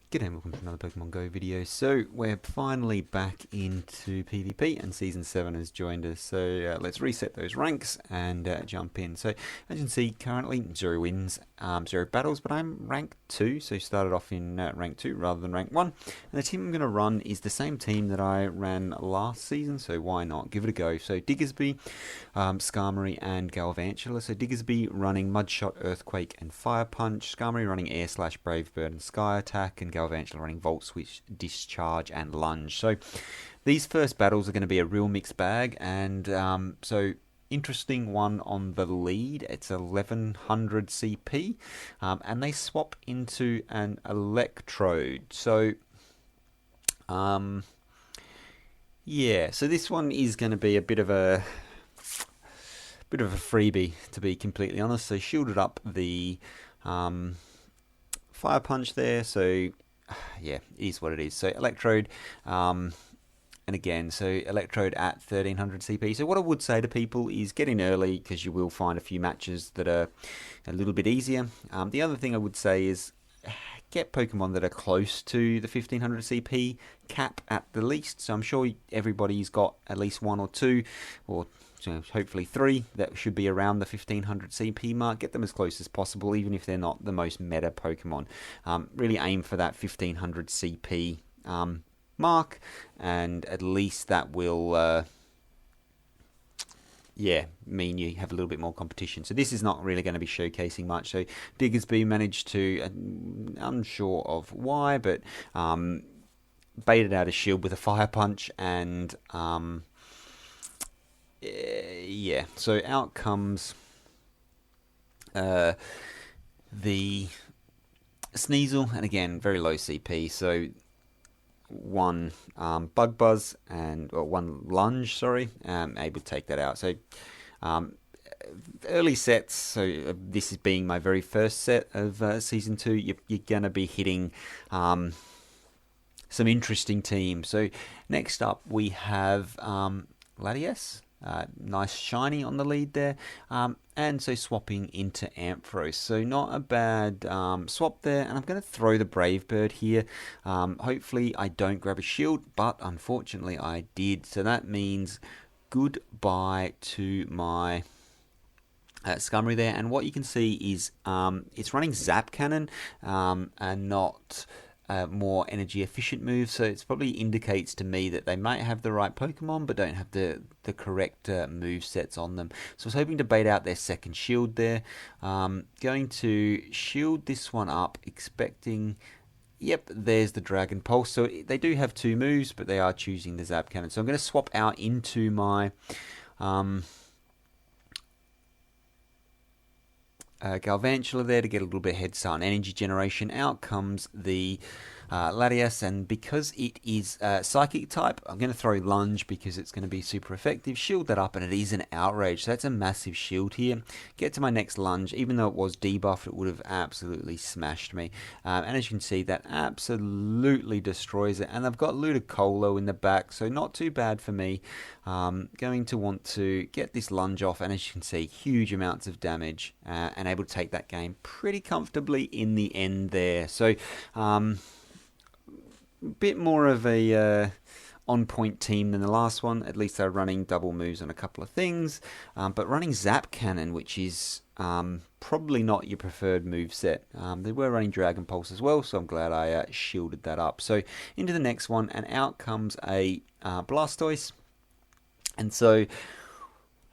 G'day and welcome to another Pokemon Go video. So we're finally back into PvP and Season 7 has joined us. So let's reset those ranks and jump in. So as you can see, currently 0 wins, 0 battles, but I'm rank 2. So started off in rank 2 rather than rank 1. And the team I'm going to run is the same team that I ran last season, so why not? Give it a go. So Diggersby, Skarmory and Galvantula. So Diggersby running Mudshot, Earthquake and Fire Punch. Skarmory running Air Slash, Brave Bird and Sky Attack. And Galvantula running Volt Switch, Discharge and Lunge. So these first battles are going to be a real mixed bag, and so interesting one on the lead. It's 1100 CP, and they swap into an Electrode. So yeah, so this one is going to be a bit of a freebie, to be completely honest. So shielded up the Fire Punch there, so yeah, it is what it is. So Electrode, and again, so Electrode at 1300 CP. So what I would say to people is get in early, because you will find a few matches that are a little bit easier. The other thing I would say is get Pokemon that are close to the 1500 CP cap at the least. So I'm sure everybody's got at least one or two, or hopefully 3 that should be around the 1500 CP mark. Get them as close as possible, even if they're not the most meta Pokemon. Really aim for that 1500 CP mark, and at least that will mean you have a little bit more competition. So this is not really going to be showcasing much. So Diggersby managed to, unsure of why, but baited out a shield with a Fire Punch, and yeah, so out comes the Sneasel, and again, very low CP, so one Bug Buzz and one Lunge, sorry, able to take that out. So early sets, so this is being my very first set of Season 2, you're going to be hitting some interesting teams. So next up we have Latias. Nice shiny on the lead there, and so swapping into Ampharos, so not a bad swap there. And I'm going to throw the Brave Bird here. Hopefully I don't grab a shield, but unfortunately I did, so that means goodbye to my Skarmory there. And what you can see is it's running Zap Cannon and not more energy efficient moves, so it probably indicates to me that they might have the right Pokemon but don't have the correct move sets on them. So I was hoping to bait out their second shield there. Going to shield this one up, expecting, yep, there's the Dragon Pulse. So they do have 2 moves, but they are choosing the Zap Cannon. So I'm going to swap out into my Galvantula there to get a little bit of head start on energy generation. Out comes the Latias, and because it is Psychic type, I'm going to throw Lunge because it's going to be super effective. Shield that up, and it is an Outrage, so that's a massive shield here. Get to my next Lunge. Even though it was debuffed, it would have absolutely smashed me. And as you can see, that absolutely destroys it. And I've got Ludicolo in the back, so not too bad for me. Going to want to get this Lunge off, and as you can see, huge amounts of damage, and able to take that game pretty comfortably in the end there. So bit more of a on-point team than the last one. At least they're running double moves on a couple of things, but running Zap Cannon, which is probably not your preferred move set. They were running Dragon Pulse as well, so I'm glad I shielded that up. So into the next one, and out comes a Blastoise, and so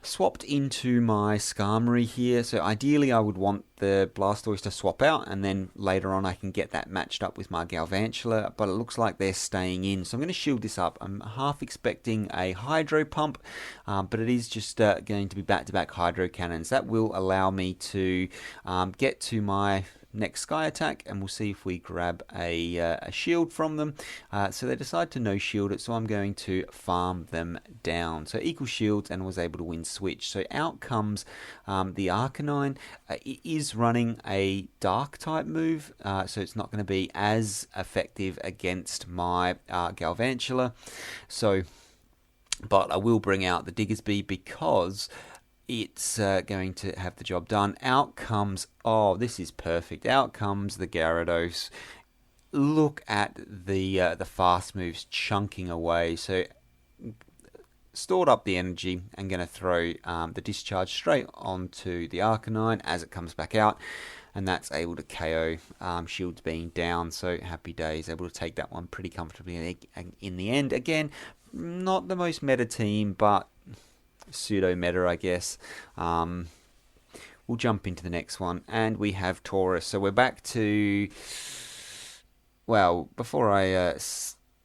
swapped into my Skarmory here. So ideally I would want the Blastoise to swap out, and then later on I can get that matched up with my Galvantula, but it looks like they're staying in, so I'm going to shield this up. I'm half expecting a Hydro Pump, but it is just going to be back-to-back Hydro Cannons. That will allow me to get to my next Sky Attack, and we'll see if we grab a shield from them. So they decide to no shield it, so I'm going to farm them down. So equal shields, and was able to win switch. So out comes the Arcanine. It is running a dark type move, so it's not going to be as effective against my Galvantula. So, but I will bring out the Diggersby because it's going to have the job done. Out comes, oh, this is perfect. Out comes the Gyarados. look at the fast moves chunking away. So stored up the energy and going to throw the discharge straight onto the Arcanine as it comes back out, and that's able to KO, shields being down, so happy days, able to take that one pretty comfortably in the end. Again, not the most meta team, but pseudo meta, I guess. We'll jump into the next one, and we have Taurus. So we're back to, well, before I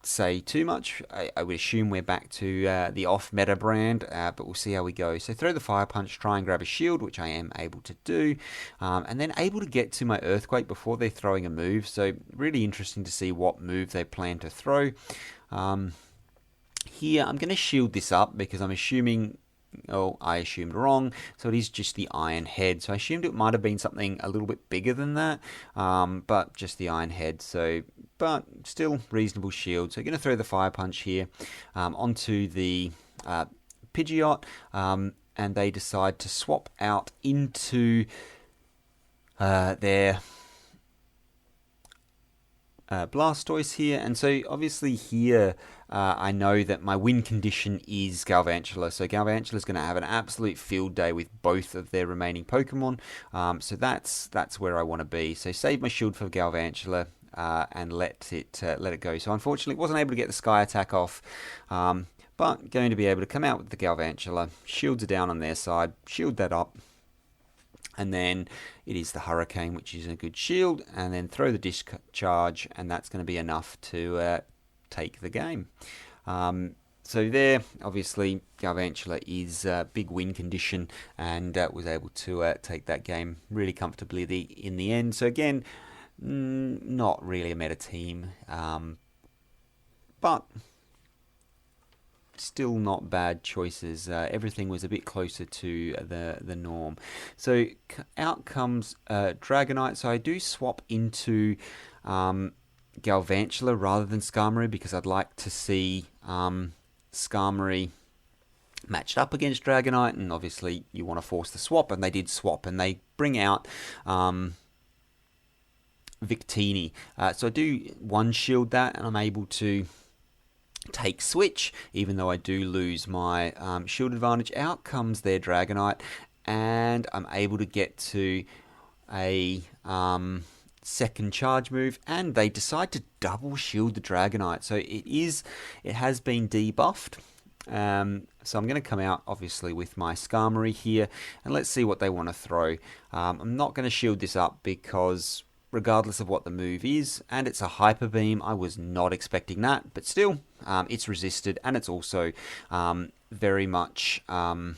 say too much, I would assume we're back to the off-meta brand, but we'll see how we go. So throw the Fire Punch, try and grab a shield, which I am able to do, and then able to get to my Earthquake before they're throwing a move. So really interesting to see what move they plan to throw. Here, I'm going to shield this up because I'm assuming... Oh, I assumed wrong. So it is just the Iron Head. So I assumed it might have been something a little bit bigger than that, but just the Iron Head. So, but still reasonable shield. So I'm going to throw the Fire Punch here onto the Pidgeot, and they decide to swap out into their Blastoise here, and so obviously here I know that my win condition is Galvantula, so Galvantula is going to have an absolute field day with both of their remaining Pokemon, so that's where I want to be. So save my shield for Galvantula and let it go. So unfortunately wasn't able to get the Sky Attack off, but going to be able to come out with the Galvantula. Shields are down on their side, shield that up. And then it is the Hurricane, which is a good shield, and then throw the discharge, and that's going to be enough to take the game. So there, obviously, Galvantula is big win condition, and was able to take that game really comfortably in the end. So again, not really a meta team, but still not bad choices. Everything was a bit closer to the norm. So out comes Dragonite. So I do swap into Galvantula rather than Skarmory because I'd like to see Skarmory matched up against Dragonite, and obviously you want to force the swap, and they did swap, and they bring out Victini. So I do one shield that, and I'm able to take switch, even though I do lose my shield advantage. Out comes their Dragonite, and I'm able to get to a second charge move, and they decide to double shield the Dragonite. So it has been debuffed. So I'm going to come out obviously with my Skarmory here, and let's see what they want to throw. I'm not going to shield this up because regardless of what the move is, and it's a Hyper Beam, I was not expecting that, but still, it's resisted, and it's also very much, well,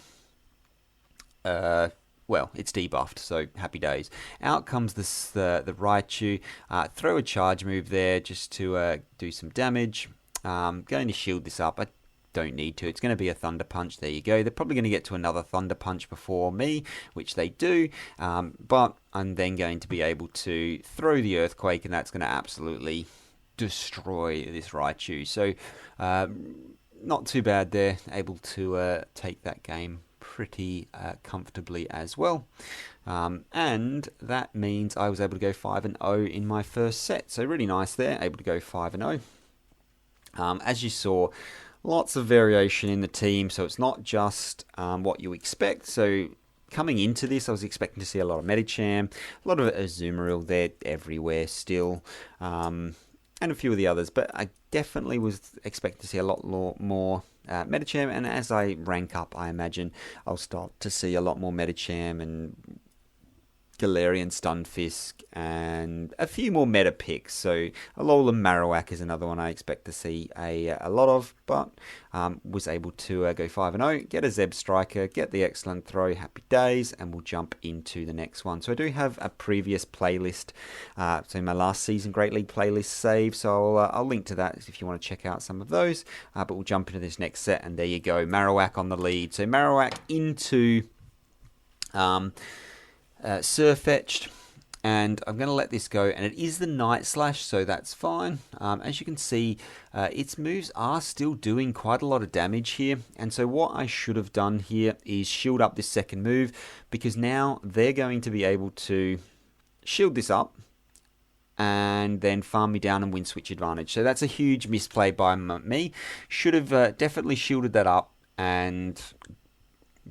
it's debuffed, so happy days. Out comes the Raichu, throw a charge move there just to do some damage. Going to shield this up. I don't need to. It's going to be a Thunder Punch. There you go. They're probably going to get to another Thunder Punch before me, which they do, but I'm then going to be able to throw the Earthquake, and that's going to absolutely destroy this Raichu. So not too bad there. Able to take that game pretty comfortably as well. And that means I was able to go 5-0 in my first set. So really nice there. Able to go 5-0. As you saw, lots of variation in the team, so it's not just what you expect. So coming into this, I was expecting to see a lot of Medicham, a lot of Azumarill, they're everywhere still, and a few of the others, but I definitely was expecting to see a lot more Medicham, and as I rank up, I imagine I'll start to see a lot more Medicham and Galarian Stunfisk, and a few more meta picks. So Alolan Marowak is another one I expect to see a lot of, but was able to go 5-0, get a Zeb Striker, get the excellent throw, happy days, and we'll jump into the next one. So I do have a previous playlist, so my last season Great League playlist saved, so I'll link to that if you want to check out some of those, but we'll jump into this next set, and there you go, Marowak on the lead. So Marowak into Surfetched, and I'm going to let this go, and it is the Night Slash, so that's fine. As you can see, its moves are still doing quite a lot of damage here, and so what I should have done here is shield up this second move, because now they're going to be able to shield this up, and then farm me down and win switch advantage. So that's a huge misplay by me. Should have definitely shielded that up and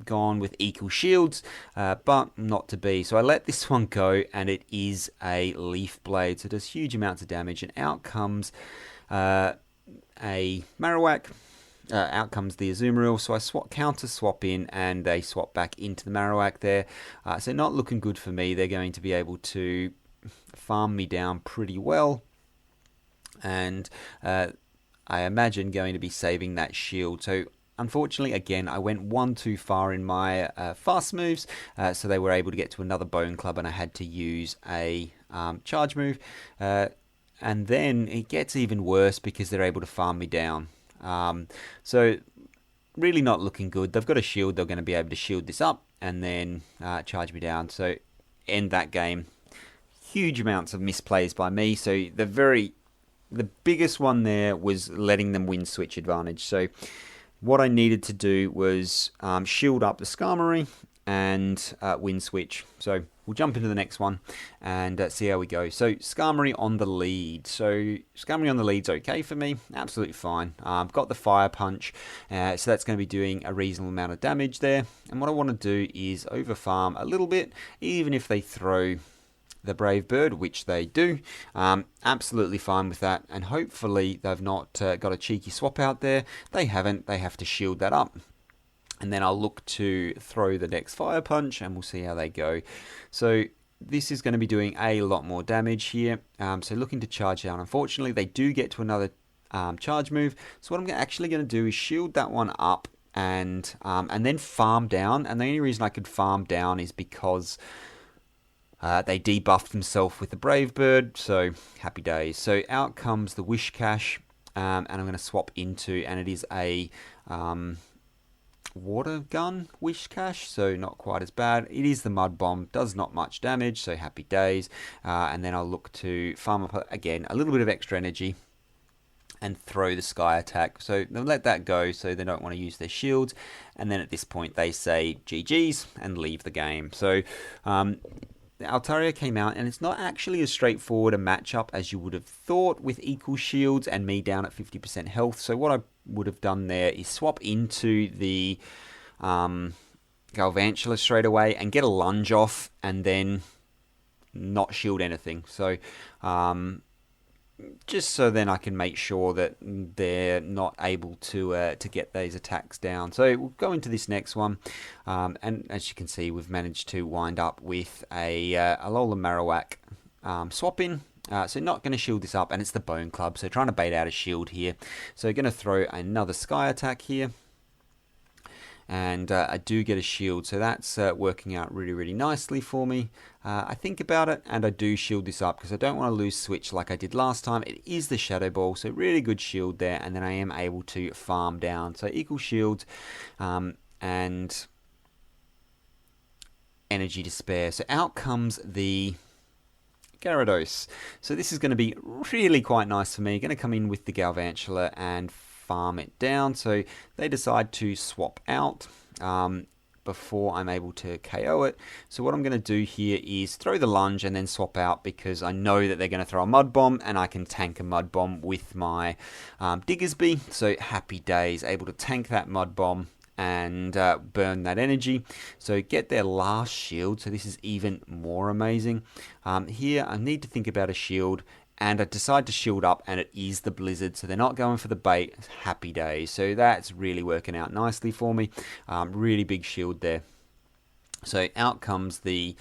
gone with equal shields, but not to be. So I let this one go, and it is a leaf blade. So it does huge amounts of damage, and out comes a Marowak. Out comes the Azumarill, so I counter swap in, and they swap back into the Marowak there. So not looking good for me. They're going to be able to farm me down pretty well, and I imagine going to be saving that shield. So unfortunately, again, I went one too far in my fast moves, so they were able to get to another Bone Club, and I had to use a charge move. And then it gets even worse because they're able to farm me down. So really not looking good. They've got a shield. They're going to be able to shield this up and then charge me down. So end that game. Huge amounts of misplays by me. So the biggest one there was letting them win switch advantage. So what I needed to do was shield up the Skarmory and win switch. So we'll jump into the next one and see how we go. So Skarmory on the lead. So Skarmory on the lead's okay for me. Absolutely fine. I've got the Fire Punch, so that's going to be doing a reasonable amount of damage there. And what I want to do is over farm a little bit, even if they throw the Brave Bird, which they do. Absolutely fine with that. And hopefully they've not got a cheeky swap out there. They haven't. They have to shield that up. And then I'll look to throw the next Fire Punch, and we'll see how they go. So this is going to be doing a lot more damage here. So looking to charge down. Unfortunately, they do get to another charge move. So what I'm actually going to do is shield that one up and then farm down. And the only reason I could farm down is because they debuffed themselves with the Brave Bird. So happy days. So out comes the Wish Cache, and I'm going to swap into, and it is a water gun Wish Cache, so not quite as bad. It is the Mud Bomb, does not much damage, so happy days. And then I'll look to farm up again a little bit of extra energy and throw the Sky Attack. So they'll let that go, so they don't want to use their shields. And then at this point they say GG's and leave the game. So Altaria came out, and it's not actually as straightforward a matchup as you would have thought with equal shields and me down at 50% health. So what I would have done there is swap into the Galvantula straight away and get a lunge off, and then not shield anything. So just so then I can make sure that they're not able to get those attacks down. So we'll go into this next one, and as you can see, we've managed to wind up with a Alola Marowak swap in. So not going to shield this up, and it's the Bone Club, so trying to bait out a shield here. So going to throw another Sky Attack here. And I do get a shield, so that's working out really, really nicely for me. I think about it, and I do shield this up because I don't want to lose switch like I did last time. It is the Shadow Ball, so really good shield there, and then I am able to farm down. So equal shields and energy to spare. So out comes the Gyarados. So this is going to be really quite nice for me. Going to come in with the Galvantula and farm it down. So they decide to swap out before I'm able to KO it. So what I'm going to do here is throw the lunge and then swap out, because I know that they're going to throw a Mud Bomb, and I can tank a Mud Bomb with my Diggersby. So happy days, able to tank that Mud Bomb and burn that energy. So get their last shield. So this is even more amazing. Here I need to think about a shield, and I decide to shield up, and it is the Blizzard, so they're not going for the bait. Happy days. So that's really working out nicely for me. Really big shield there. So out comes the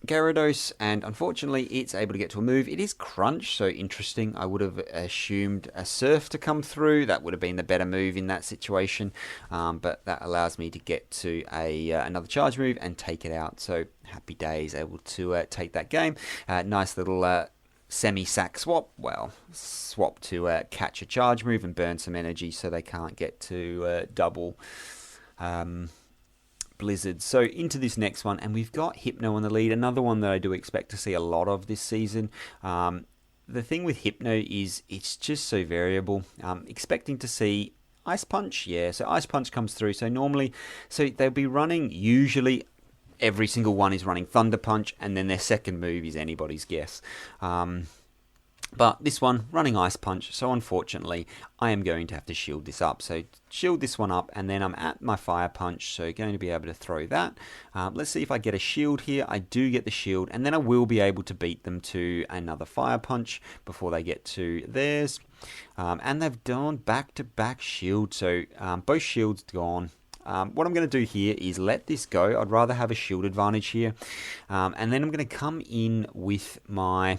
Gyarados, and unfortunately it's able to get to a move. It is Crunch, so interesting. I would have assumed a Surf to come through. That would have been the better move in that situation, but that allows me to get to another charge move and take it out. So happy days, able to take that game. Nice little semi-sack swap. Well, swap to catch a charge move and burn some energy so they can't get to double Blizzard. So into this next one, and we've got Hypno on the lead, another one that I do expect to see a lot of this season. The thing with Hypno is it's just so variable. Expecting to see Ice Punch, yeah, so Ice Punch comes through. So normally, so they'll be running usually every single one is running Thunder Punch, and then their second move is anybody's guess. But this one, running Ice Punch, so unfortunately, I am going to have to shield this up. So shield this one up, and then I'm at my Fire Punch, so going to be able to throw that. Let's see if I get a shield here. I do get the shield, and then I will be able to beat them to another Fire Punch before they get to theirs. And they've done back-to-back shield, so both shields gone. What I'm going to do here is let this go. I'd rather have a shield advantage here. And then I'm going to come in with my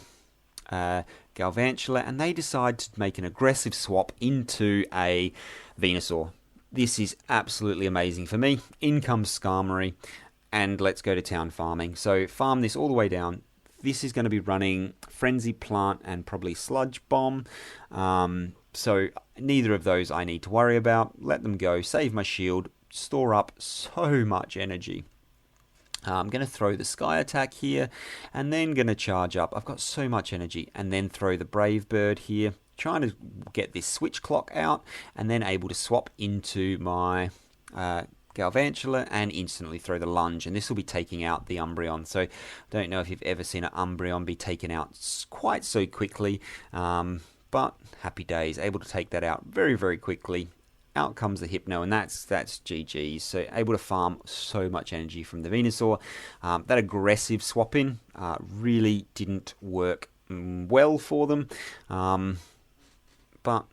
Galvantula, and they decide to make an aggressive swap into a Venusaur. This is absolutely amazing for me. In comes Skarmory, and let's go to town farming. So farm this all the way down. This is going to be running Frenzy Plant and probably Sludge Bomb. So neither of those I need to worry about. Let them go, save my shield, store up so much energy. I'm going to throw the Sky Attack here, and then going to charge up. I've got so much energy, and then throw the Brave Bird here, trying to get this Switch Clock out, and then able to swap into my Galvantula and instantly throw the Lunge, and this will be taking out the Umbreon. So I don't know if you've ever seen an Umbreon be taken out quite so quickly, but happy days, able to take that out very, very quickly. Out comes the Hypno, and that's GG's. So able to farm so much energy from the Venusaur. That aggressive swap in really didn't work well for them. But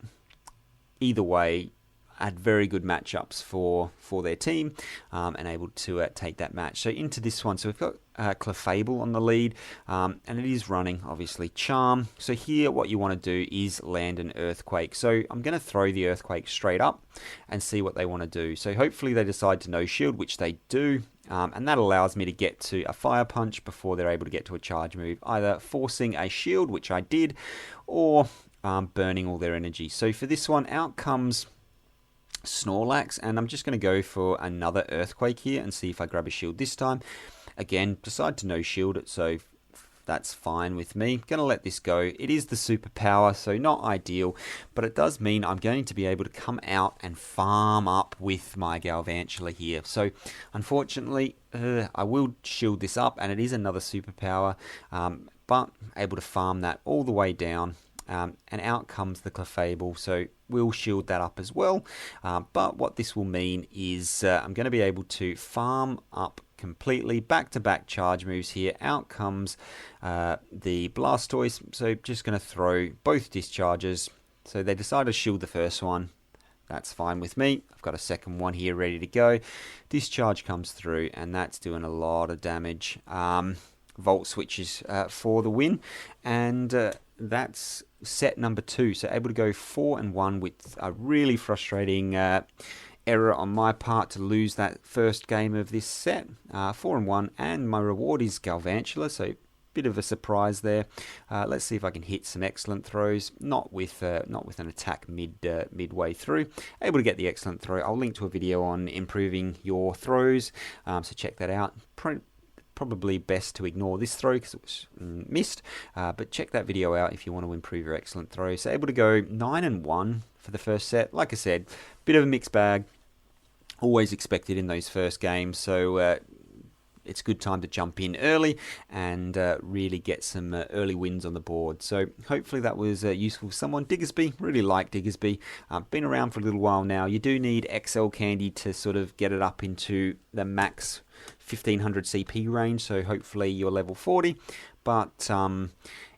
either way, had very good matchups for their team, and able to take that match. So into this one, so we've got Clefable on the lead, and it is running, obviously, Charm. So here what you want to do is land an Earthquake. So I'm going to throw the Earthquake straight up and see what they want to do. So hopefully they decide to no shield, which they do, and that allows me to get to a Fire Punch before they're able to get to a charge move, either forcing a shield, which I did, or burning all their energy. So for this one, out comes Snorlax, and I'm just going to go for another Earthquake here and see if I grab a shield this time. Again, decide to no shield it, so that's fine with me. Going to let this go. It is the superpower, so not ideal, but it does mean I'm going to be able to come out and farm up with my Galvantula here. So unfortunately, I will shield this up, and it is another superpower, but able to farm that all the way down. And out comes the Clefable, so we'll shield that up as well. But what this will mean is I'm going to be able to farm up completely, back-to-back charge moves here. Out comes the Blastoise, so just going to throw both discharges. So they decide to shield the first one. That's fine with me. I've got a second one here ready to go. Discharge comes through, and that's doing a lot of damage. Volt switches for the win, and that's set number 2. So able to go 4-1 with a really frustrating error on my part to lose that first game of this set. 4-1, and my reward is Galvantula, so bit of a surprise there. Let's see if I can hit some excellent throws. Not with an attack midway through. Able to get the excellent throw. I'll link to a video on improving your throws, so check that out. Probably best to ignore this throw because it was missed, but check that video out if you want to improve your excellent throws. So able to go 9-1 for the first set. Like I said, bit of a mixed bag. Always expected in those first games, so it's a good time to jump in early and really get some early wins on the board. So hopefully that was useful for someone. Diggersby, really like Diggersby. Been around for a little while now. You do need XL candy to sort of get it up into the max 1500 CP range, so hopefully you're level 40. But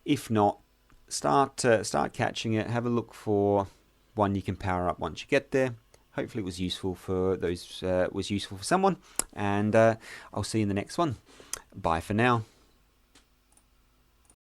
if not, start catching it. Have a look for one you can power up once you get there. Hopefully it was useful for those. Was useful for someone, and I'll see you in the next one. Bye for now.